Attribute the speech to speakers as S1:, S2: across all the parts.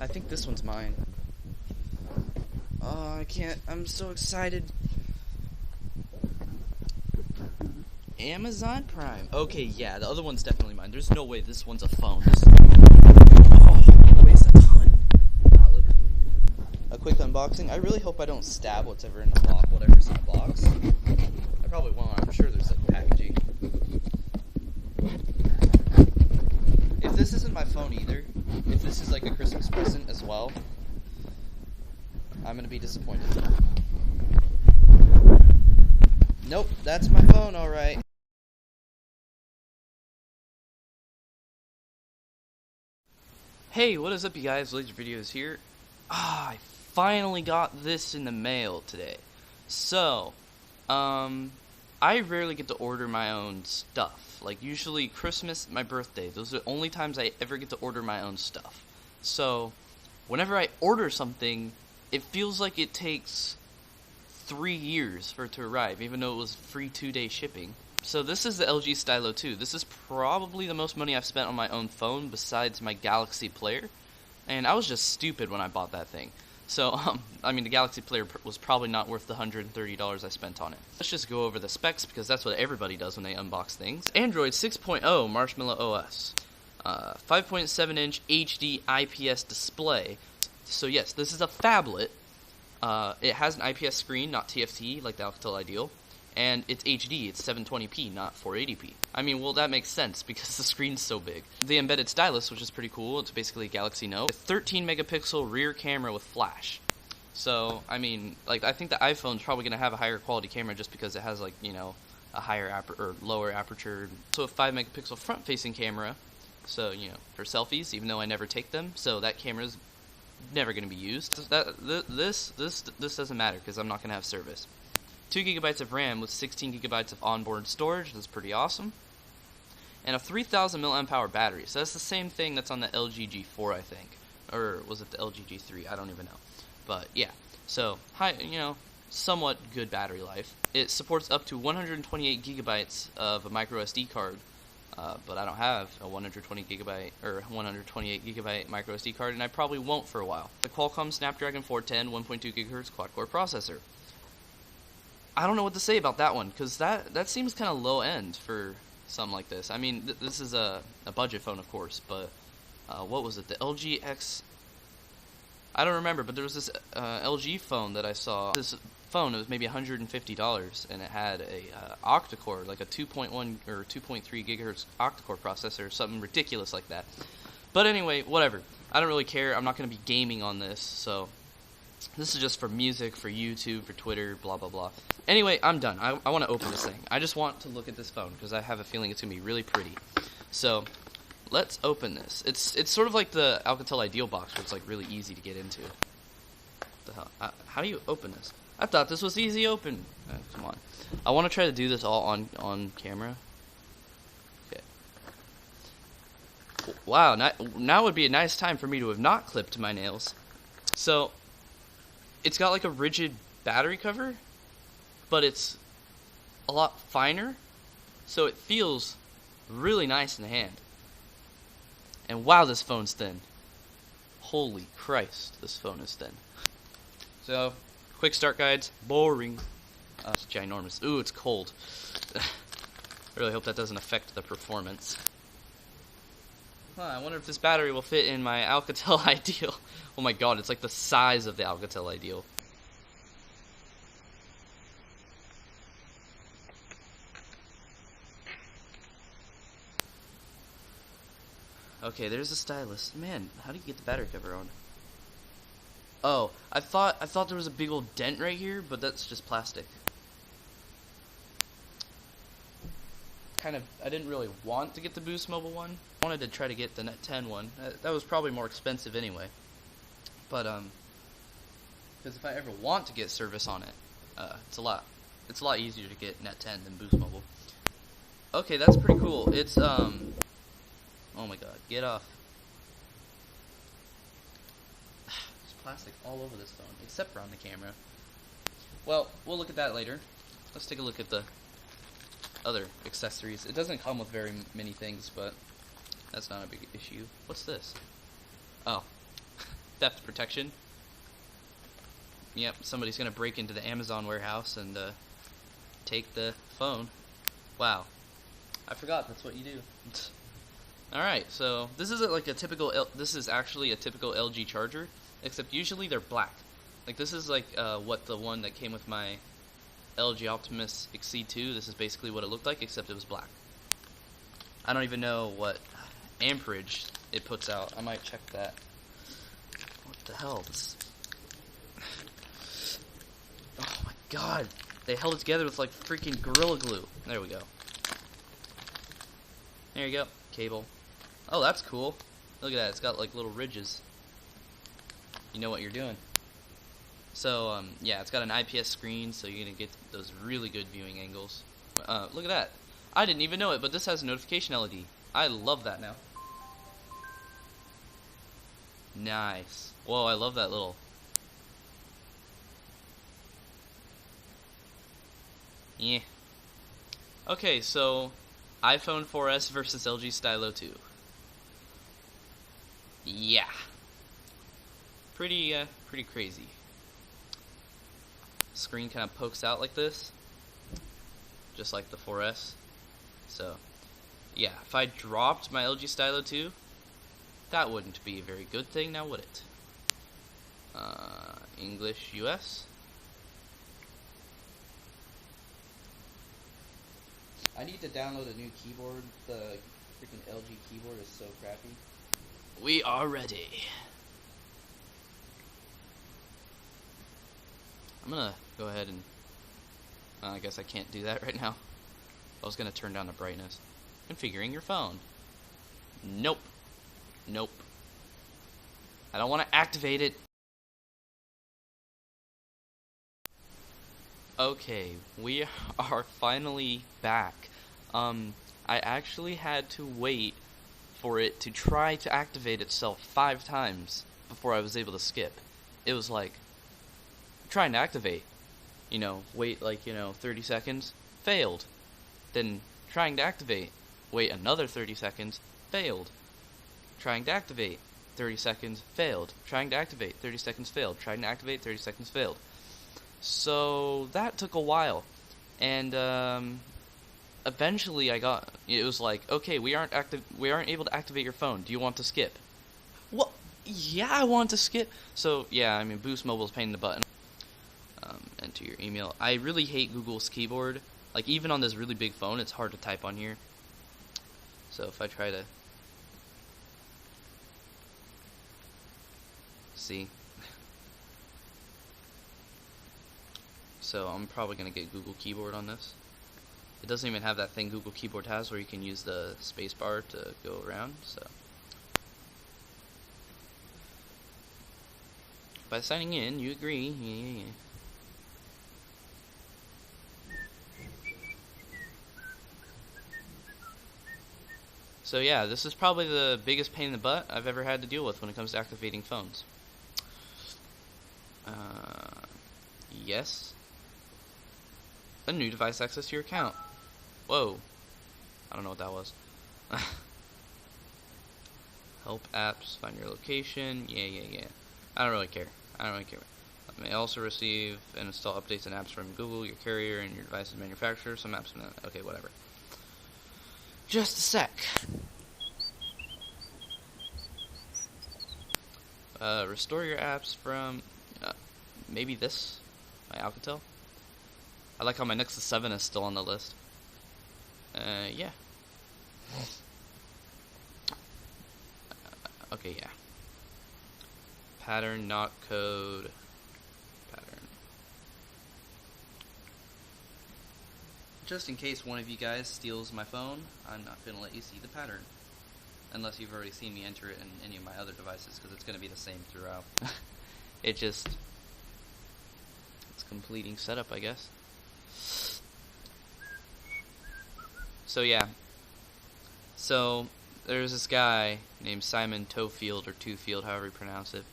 S1: I think this one's mine. Oh, I can't. I'm so excited. Amazon Prime. Okay, yeah, the other one's definitely mine. There's no way this one's a phone. Weighs a ton. Not literally. A quick unboxing. I really hope I don't stab whatever's in the box. I probably won't. I'm sure there's like packaging. If this isn't my phone either, if this is like a Christmas present as well, I'm gonna be disappointed. Nope, that's my phone, alright. Hey, what is up, you guys? Laser Videos here. I finally got this in the mail today. So, I rarely get to order my own stuff. Like, usually Christmas, my birthday, those are the only times I ever get to order my own stuff. So, whenever I order something, it feels like it takes 3 years for it to arrive, even though it was free 2-day shipping. So this is the LG Stylo 2. This is probably the most money I've spent on my own phone besides my Galaxy Player. And I was just stupid when I bought that thing. So, I mean, the Galaxy Player was probably not worth the $130 I spent on it. Let's just go over the specs, because that's what everybody does when they unbox things. Android 6.0 Marshmallow OS. 5.7-inch HD IPS display. So yes, this is a phablet. It has an IPS screen, not TFT, like the Alcatel Ideal. And it's HD, it's 720p, not 480p. I mean, well, that makes sense, because the screen's so big. The embedded stylus, which is pretty cool, it's basically a Galaxy Note. A 13 megapixel rear camera with flash. So, I mean, like, I think the iPhone's probably going to have a higher quality camera just because it has, like, you know, a higher or lower aperture. So a 5 megapixel front-facing camera, so, you know, for selfies, even though I never take them, so that camera's never going to be used. This doesn't matter, because I'm not going to have service. 2 GB of RAM with 16 GB of onboard storage. That's pretty awesome. And a 3000 mAh battery. So that's the same thing that's on the LG G4, I think. Or was it the LG G3? I don't even know. But yeah. So, high, you know, somewhat good battery life. It supports up to 128 GB of a micro SD card. But I don't have a 128 GB micro SD card, and I probably won't for a while. The Qualcomm Snapdragon 410 1.2 GHz quad-core processor. I don't know what to say about that one, because that seems kind of low end for something like this. I mean, this is a budget phone, of course, but what was it? The LG X... I don't remember, but there was this LG phone that I saw. This phone, it was maybe $150, and it had a octa-core, like a 2.1 or 2.3 gigahertz octa-core processor, or something ridiculous like that. But anyway, whatever. I don't really care. I'm not going to be gaming on this, so... This is just for music, for YouTube, for Twitter, blah, blah, blah. Anyway, I'm done. I want to open this thing. I just want to look at this phone, because I have a feeling it's going to be really pretty. So, let's open this. It's sort of like the Alcatel Ideal box, where it's like really easy to get into. What the hell? How do you open this? I thought this was easy open. Come on. I want to try to do this all on camera. Okay. Wow, now would be a nice time for me to have not clipped my nails. So... It's got like a rigid battery cover, but it's a lot finer, so it feels really nice in the hand. And wow, this phone's thin. Holy Christ, this phone is thin. So, quick start guides, boring. Oh, it's ginormous. Ooh, it's cold. I really hope that doesn't affect the performance. I wonder if this battery will fit in my Alcatel Ideal. Oh my god, it's like the size of the Alcatel Ideal. Okay, there's the stylus. Man, how do you get the battery cover on? Oh, I thought there was a big old dent right here, but that's just plastic. I didn't really want to get the Boost Mobile one. I wanted to try to get the Net 10 one. That was probably more expensive anyway. But because if I ever want to get service on it, it's a lot easier to get Net 10 than Boost Mobile. Okay, that's pretty cool. It's oh my god, get off. There's plastic all over this phone, except for on the camera. Well, we'll look at that later. Let's take a look at the other accessories. It doesn't come with very many things, but that's not a big issue. What's this? Oh. theft protection. Yep, somebody's gonna break into the Amazon warehouse and take the phone. Wow, I forgot that's what you do. All right, so this isn't like a typical. This is actually a typical LG charger, except usually they're black. Like this is like what the one that came with my LG Optimus Exceed 2. This is basically what it looked like, except it was black. I don't even know what amperage it puts out. I might check that. What the hell? This... Oh my god. They held it together with like freaking Gorilla Glue. There we go. There you go. Cable. Oh, that's cool. Look at that. It's got like little ridges. You know what you're doing. So, yeah, it's got an IPS screen, so you're going to get those really good viewing angles. Look at that. I didn't even know it, but this has a notification LED. I love that now. Nice. Whoa, I love that little... Yeah. Okay, so iPhone 4S versus LG Stylo 2. Yeah. Pretty crazy. Screen kind of pokes out like this, just like the 4S. So, yeah, if I dropped my LG Stylo 2, that wouldn't be a very good thing, now would it? English, US. I need to download a new keyboard. The freaking LG keyboard is so crappy. We are ready. I'm gonna go ahead and I guess I can't do that right now. I was gonna turn down the brightness. Configuring your phone. Nope. Nope. I don't want to activate it. Okay, we are finally back. I actually had to wait for it to try to activate itself 5 times before I was able to skip. It was like trying to activate, you know, wait like, 30 seconds, failed. Then trying to activate, wait another 30 seconds, failed. Trying to activate, 30 seconds, failed. Trying to activate, 30 seconds, failed. Trying to activate, 30 seconds, failed. So that took a while, and eventually it was like, okay, we aren't able to activate your phone. Do you want to skip? Well, yeah, I want to skip. So yeah, I mean, Boost Mobile's pain in the butt. Enter your email. I really hate Google's keyboard. Like, even on this really big phone, it's hard to type on here. So if I try to... See? So I'm probably going to get Google Keyboard on this. It doesn't even have that thing Google Keyboard has where you can use the spacebar to go around, so... By signing in, you agree. Yeah. So yeah, this is probably the biggest pain in the butt I've ever had to deal with when it comes to activating phones. Yes. A new device access to your account. Whoa. I don't know what that was. Help apps, find your location. Yeah. I don't really care. May also receive and install updates and apps from Google, your carrier, and your device's manufacturer. Some apps from that. Okay, whatever. Just a sec. Restore your apps from maybe this, my Alcatel. I like how my Nexus 7 is still on the list. Yeah. Okay, yeah. Pattern, not code. Pattern. Just in case one of you guys steals my phone, I'm not going to let you see the pattern. Unless you've already seen me enter it in any of my other devices, because it's going to be the same throughout. It's completing setup, I guess. So yeah. So there's this guy named Simon Toefield, or Twofield, however you pronounce it.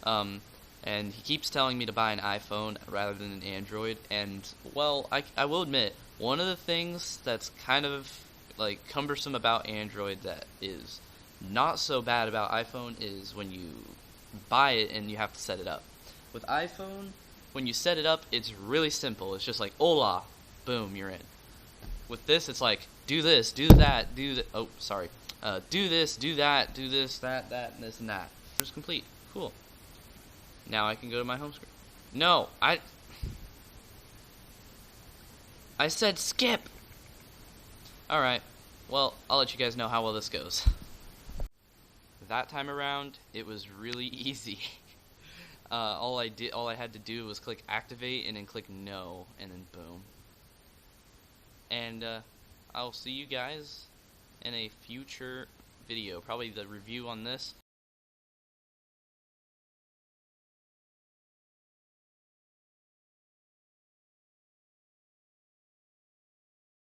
S1: And he keeps telling me to buy an iPhone rather than an Android. And, well, I will admit, one of the things that's kind of, like, cumbersome about Android that is not so bad about iPhone is when you buy it and you have to set it up. With iPhone, when you set it up, it's really simple. It's just like, hola, boom, you're in. With this, it's like, do this, do that, do that. Oh, sorry. Do this, do that, do this, that, and this, and that. It's complete. Cool. Now I can go to my home screen. No, I said skip. Alright, well, I'll let you guys know how well this goes. That time around, it was really easy. All I had to do was click activate and then click no, and then boom. And I'll see you guys in a future video, probably the review on this.